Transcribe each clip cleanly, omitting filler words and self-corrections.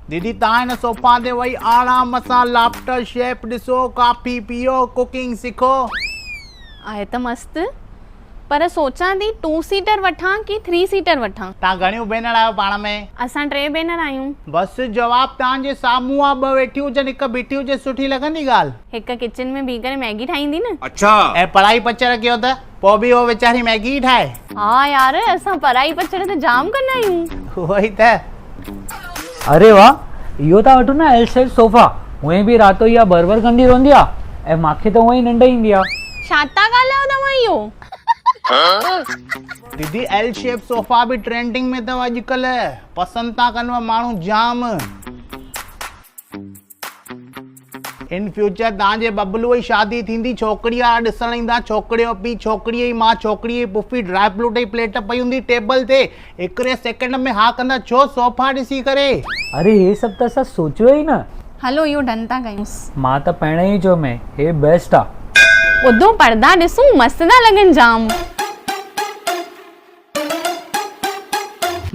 दीदी तव्हां हिन सोफा ते वेही आराम सां लाफ्टर शेफ ॾिसो, कॉफी पियो, कुकिंग सिखो। आहे त मस्त, पर सोचां थी 2 सीटर वठां कि 3 सीटर वठां। तव्हां घणियूं भेनर आहियो पाण में? असां 3 भेनर आहियूं। बस जवाब तव्हांजे साम्हूं आहे, 2 वेठी हुजनि, हिकु बीठी हुजे, सुठी लॻंदी ॻाल्हि। हिकु किचन में बीह करे मैगी ठाहींदी न। अच्छा। ऐं पढ़ाई पचर कयो त पोइ बि उहो वीचारी मैगी ठाहे। हाँ यार, असां पढ़ाई पचड़ त जाम कंदा आहियूं। उहो ई त। अरे वाह, इहो था वठो न एल शेप सोफ़ा। उहे बि रातो इहा बरबर कंदी रहंदी आहे ऐं मूंखे त उअं ई निंड ईंदी आहे। छा था ॻाल्हायो तव्हां इहो? दीदी एल शेप सोफा भी ट्रेंडिंग में अथव अॼुकल्ह, पसंदि था कनि माण्हू जाम। इन फ्यूचर तव्हांजे बबलूअ जी शादी थींदी, छोकिरी वारा ॾिसण ईंदा, छोकिरे जो पीउ, छोकिरीअ जी मां, छोकिरीअ जी पुफी, ड्राई फ्रूट जी प्लेट पई हूंदी टेबल ते, हिकिड़े सेकंड में हा कंदा, छो सोफा ॾिसी करे। अरे हे सभु त असां सोचियो ई न। हलो इहो डन था कयूंसि। मां त पहिरियों ई चयो में हे बेस्ट आहे। ॿुधो, पर्दा ॾिसूं, मस्त था लॻनि जाम।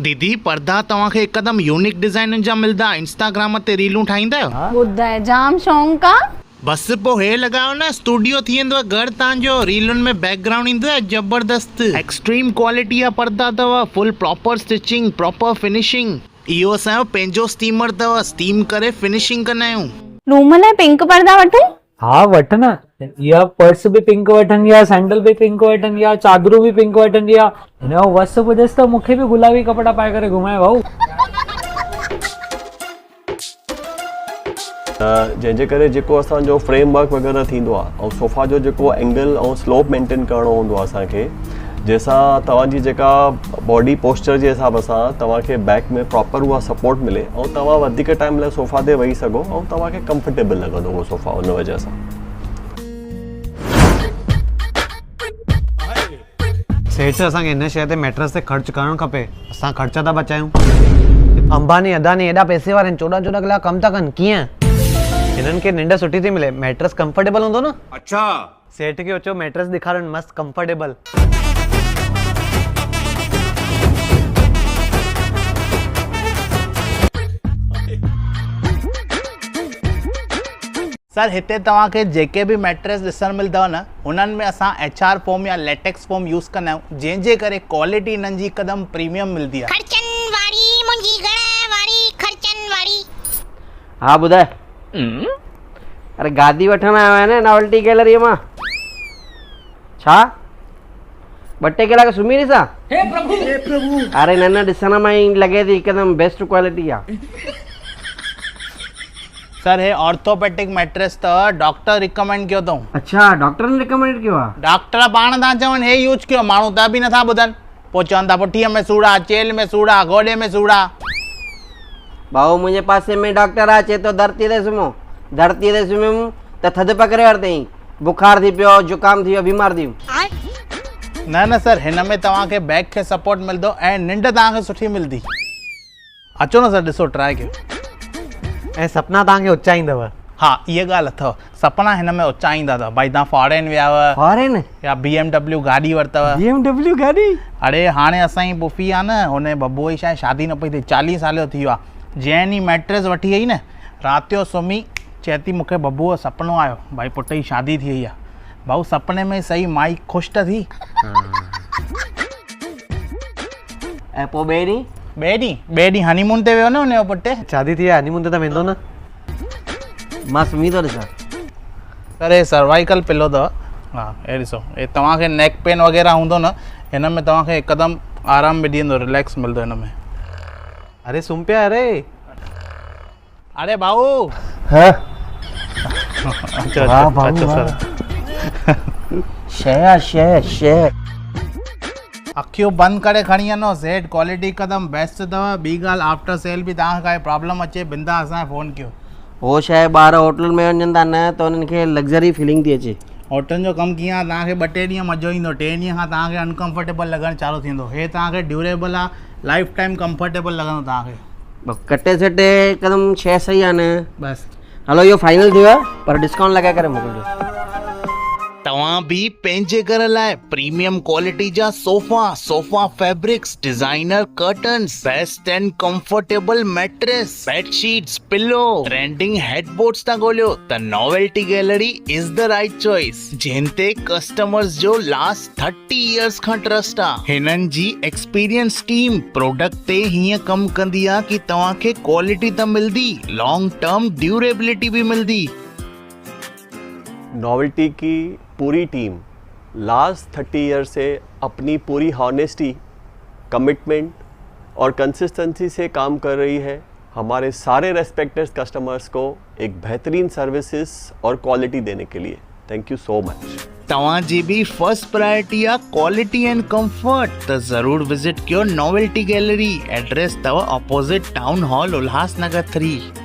दीदी पर्दा तव्हांखे हिकदमि यूनिक डिज़ाइननि जा मिलंदा, इंस्टाग्राम ते रीलूं ठाहींदा आहियो? ॿुधाए, जाम शौंक़ु आहे। बस पोइ हे लॻायो न, स्टूडियो थी वेंदो घरु तव्हांजो, रीलुनि में बैकग्राउंड ईंदो आहे ज़बरदस्त। एक्सट्रीम क्वालिटी जा पर्दा अथव, full proper stitching, proper finishing. इहो असांजो पंहिंजो स्टीमर अथव, स्टीम करे फिनिशिंग कंदा आहियूं। रूम लाइ पिंक पर्दा वठूं? हाँ वठ न, इहा पर्स भी पिंक वठंदी आहे, सैंडल भी पिंक वठंदी आहे, चादरूं भी पिंक वठंदी आहे। हिन जो वस ॿुधेसि त मूंखे भी गुलाबी कपिड़ा पाए करे घुमाए भाऊ। जंहिंजे करे जेको असांजो फ्रेम वर्क वग़ैरह थींदो आहे ऐं सोफ़ा जो जेको एंगल ऐं स्लोप मेंटेन करिणो हूंदो आहे असांखे, जंहिंसां तव्हांजी जेका बॉडी पोस्चर जे हिसाब सां तव्हांखे बैक में प्रॉपर उहा सपोर्ट मिले ऐं तव्हां वधीक टाइम लाइ सोफ़ा ते वेही सघो ऐं तव्हांखे कंफर्टेबल लॻंदो उहो सोफ़ा उन वजह सां। सेठ, असांखे हिन शइ ते मैट्रेस ते ख़र्च करणु खपे, असां ख़र्च था बचायूं। अंबानी अदानी एॾा पैसे वारा आहिनि, 14 कलाक कमु था कनि, कीअं? हिननि खे निंड सुठी थी मिले, मैट्रेस कंफर्टेबल हूंदो न। अच्छा। सेठ खे अचो मैट्रेस ॾेखारनि, मस्त कंफर्टेबल। सर हिते तव्हांखे जेके भी मैट्रेस ॾिसण मिलंदव न, उन्हनि में असां HR फोम या लेटेक्स फोम यूज़ कंदा आहियूं, जंहिंजे करे क्वालिटी इन्हनि जी हिकदमि प्रीमियम मिलंदी आहे। खर्चन वारी मुंहिंजी घण वारी खर्चन वारी। हाँ ॿुधाए। अरे गादी वठण आयो आहियां न नॉवेल्टी गैलरी मां। छा 2 टे कलाक सुम्ही ॾिसां? हे प्रभु। अरे न ॾिसण में ई लॻे थी हिकदमि बेस्ट क्वालिटी आहे। सर हे ऑर्थोपेडिक मैट्रेस अथव, डॉक्टर रिकमेंड कयो अथऊं। अच्छा, डॉक्टर ने रिकमेंड कयो आहे? डॉक्टर पाण था चवनि हे यूज़ कयो, माण्हू त बि नथा ॿुधनि, पोइ चवनि था पुठीअ में सूर आहे, चेल में सूर आहे, गोॾे में सूर आहे। भाऊ मुंहिंजे पासे में डॉक्टर आहे, चए थो धरती ते सुम्हो, धरती ते सुम्हियमि त थधि पकड़े वरितईं, बुखार थी पियो, जुकाम थी वियो, बीमार थी वियुमि। न सर, हिन में तव्हांखे बैक खे सपोर्ट मिलंदो ऐं निंड तव्हांखे सुठी मिलंदी। अचो न सर, ॾिसो ट्राई कयो। ऐं सपना तव्हांखे उचाईंदव। हाँ इहा ॻाल्हि अथव, सपना हिन में उचाईंदा अथव। भाई तव्हां फॉरेन वियाव, फॉरेन या BMW गाॾी वरितव। BMW गाॾी? अरे हाणे असांजी पुफी आहे न, हुन बबूअ जी शायदि शादी न पई थिए, 40 साल जो थी वियो आहे। जंहिं ॾींहुं मैट्रेस वठी आई न, राति जो सुम्ही चए थी मूंखे बबूअ जो सपनो आयो, भाई पुट जी शादी थी वई आहे। भाऊ सपने में सही माई ख़ुशि त थी। ऐं पोइ ॿिए ॾींहुं हनीमून ते वियो न हुनजो पुटु। शादी थी आहे, हनीमून ते त वेंदो न। मां सुम्ही थो ॾिसां। सर हे सर्वाइकल पिलो अथव। हा हे ॾिसो, हे तव्हांखे नेक पेन वग़ैरह हूंदो न, हिन में तव्हांखे हिकदमि आराम मिली वेंदो, रिलैक्स मिलंदो हिन में। अरे सुम्ही पिया। अरे भाऊ अचो सर। शय अखियूं बंदि करे खणी वञो, सेठ क्वालिटी हिकदमि बेस्ट अथव। ॿी ॻाल्हि, आफ्टर सेल बि तव्हांखे काई प्रॉब्लम अचे बिंदा असांखे फ़ोन कयो। हो शइ ॿार होटल में वञनि था न त उन्हनि खे लग्ज़री फीलिंग थी अचे। होटल जो कमु कीअं आहे, तव्हांखे 2-3 ॾींहं मज़ो ईंदो, 3 ॾींहं खां तव्हांखे अनकम्फर्टेबल लॻणु चालू थींदो। हे तव्हांखे ड्यूरेबल आहे, लाइफ टाइम कंफर्टेबल लॻंदो तव्हांखे। कटे सटे हिकदमि शइ सही आहे न? बसि हलो इहो फाइनल थियो आहे, पर डिस्काउंट लॻाए करे मोकिलिजो। तव्हां तव्हां भी पंहिंजे घर लाइ प्रीमियम क्वालिटी जा sofa fabrics, designer curtains, best and comfortable mattress, bedsheets, pillow, trending headboards था ॻोल्हियो त Novelty Gallery is the right choice, जिनते कस्टमर्स जो लास्ट 30 इयर्स खां ट्रस्ट आ। हिननि जी एक्सपीरियंस टीम प्रोडक्ट ते हीअं कम कंदी आ कि तव्हांखे क्वालिटी त मिलदी, लॉन्ग टर्म ड्यूरेबिलिटी भी मिलदी। नॉवेल्टी की पूरी टीम लास्ट 30 ईयर से अपनी पूरी हॉनेस्टी, कमिटमेंट और कंसिस्टेंसी से काम कर रही है हमारे सारे रेस्पेक्टेड कस्टमर्स को एक बेहतरीन सर्विसेज और क्वालिटी देने के लिए। Thank you so much. तव्हांजी भी फर्स्ट प्रायोरिटी आ क्वालिटी एंड कंफर्ट, त जरूर विजिट कयो नॉवेल्टी गैलरी। एड्रेस तव ऑपोजिट टाउन हॉल उल्हासनगर 3।